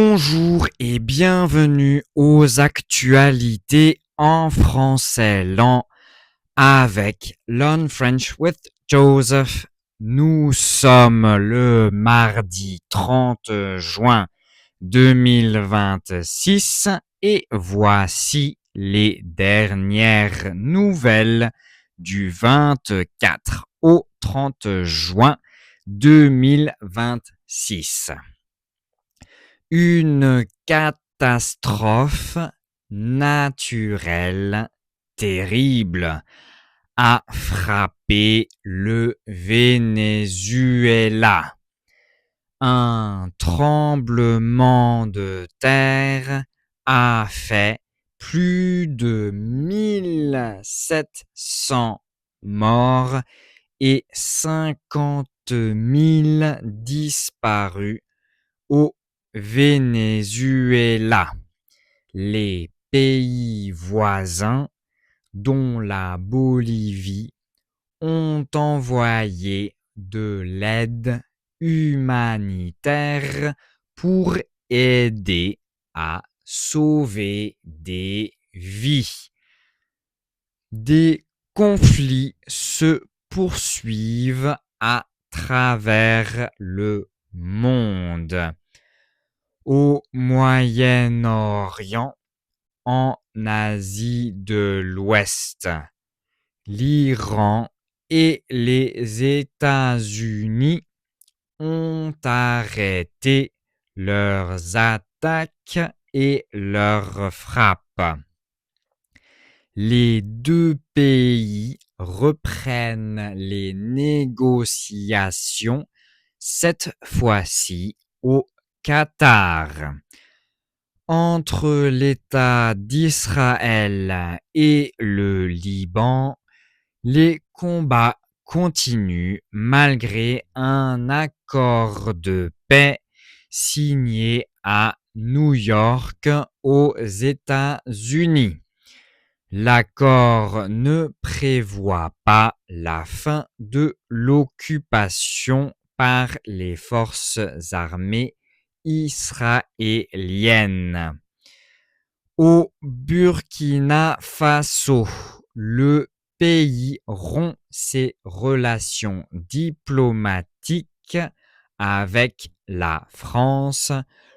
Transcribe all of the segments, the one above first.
Bonjour et bienvenue aux actualités en français lent avec Learn French with Joseph. Nous sommes le mardi 30 juin 2026 et voici les dernières nouvelles du 24 au 30 juin 2026. Une catastrophe naturelle terrible a frappé le Venezuela. Un tremblement de terre a fait plus de 1700 morts et 50 000 disparus au Venezuela. Les pays voisins, dont la Bolivie, ont envoyé de l'aide humanitaire pour aider à sauver des vies. Des conflits se poursuivent à travers le monde. Au Moyen-Orient, en Asie de l'Ouest, l'Iran et les États-Unis ont arrêté leurs attaques et leurs frappes. Les deux pays reprennent les négociations, cette fois-ci au Qatar. Entre l'État d'Israël et le Liban, les combats continuent malgré un accord de paix signé à New York aux États-Unis. L'accord ne prévoit pas la fin de l'occupation par les forces armées israéliennes. Au Burkina Faso, le pays rompt ses relations diplomatiques avec la France.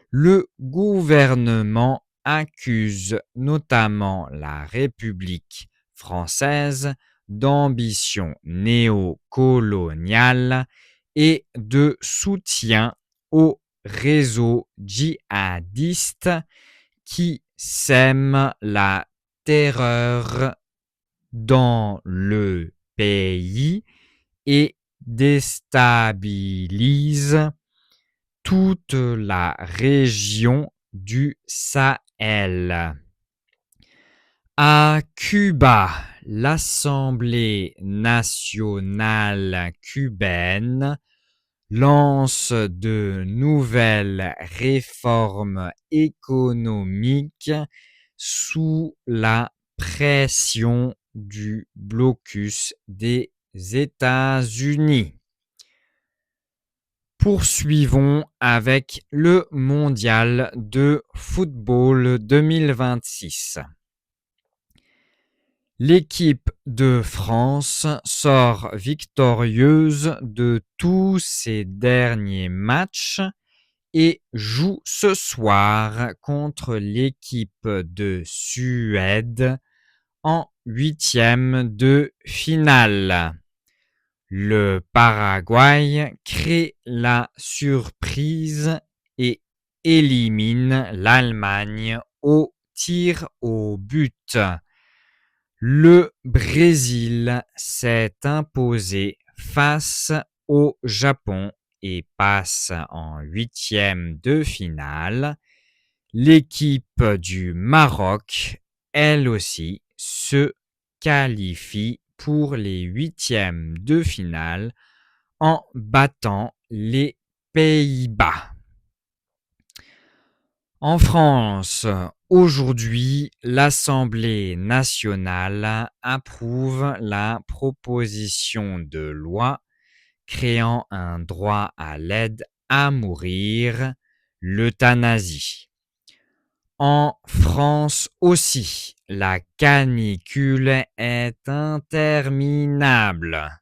Le gouvernement accuse notamment la République française d'ambition néocoloniale et de soutien au réseau djihadiste qui sème la terreur dans le pays et déstabilise toute la région du Sahel. À Cuba, l'Assemblée nationale cubaine lance de nouvelles réformes économiques sous la pression du blocus des États-Unis. Poursuivons avec le mondial de football 2026. L'équipe de France sort victorieuse de tous ses derniers matchs et joue ce soir contre l'équipe de Suède en huitième de finale. Le Paraguay crée la surprise et élimine l'Allemagne au tir au but. Le Brésil s'est imposé face au Japon et passe en huitième de finale. L'équipe du Maroc, elle aussi, se qualifie pour les huitièmes de finale en battant les Pays-Bas. En France, aujourd'hui, l'Assemblée nationale approuve la proposition de loi créant un droit à l'aide à mourir. l'euthanasie. En France aussi, la canicule est interminable.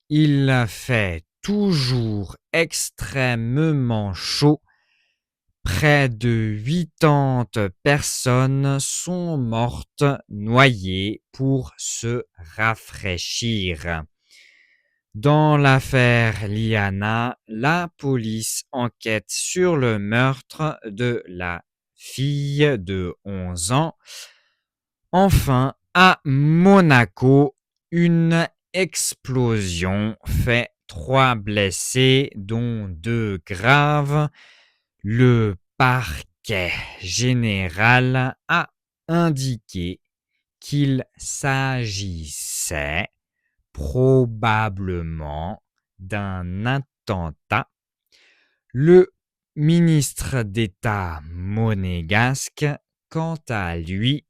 Il fait toujours extrêmement chaud. Près de 80 personnes sont mortes noyées pour se rafraîchir. Dans l'affaire Liana, la police enquête sur le meurtre de la fille de 11 ans. Enfin, à Monaco, une explosion fait 3 blessés, dont 2 graves. Le parquet général a indiqué qu'il s'agissait probablement d'un attentat. Le ministre d'État monégasque, quant à lui,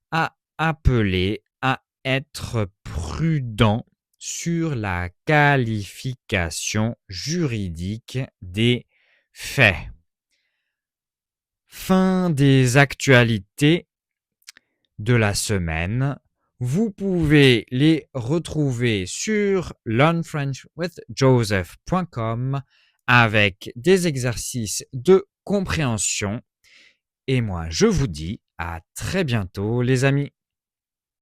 a appelé à être prudent sur la qualification juridique des faits. Fin des actualités de la semaine. Vous pouvez les retrouver sur learnfrenchwithjoseph.com avec des exercices de compréhension. Et moi, je vous dis à très bientôt, les amis.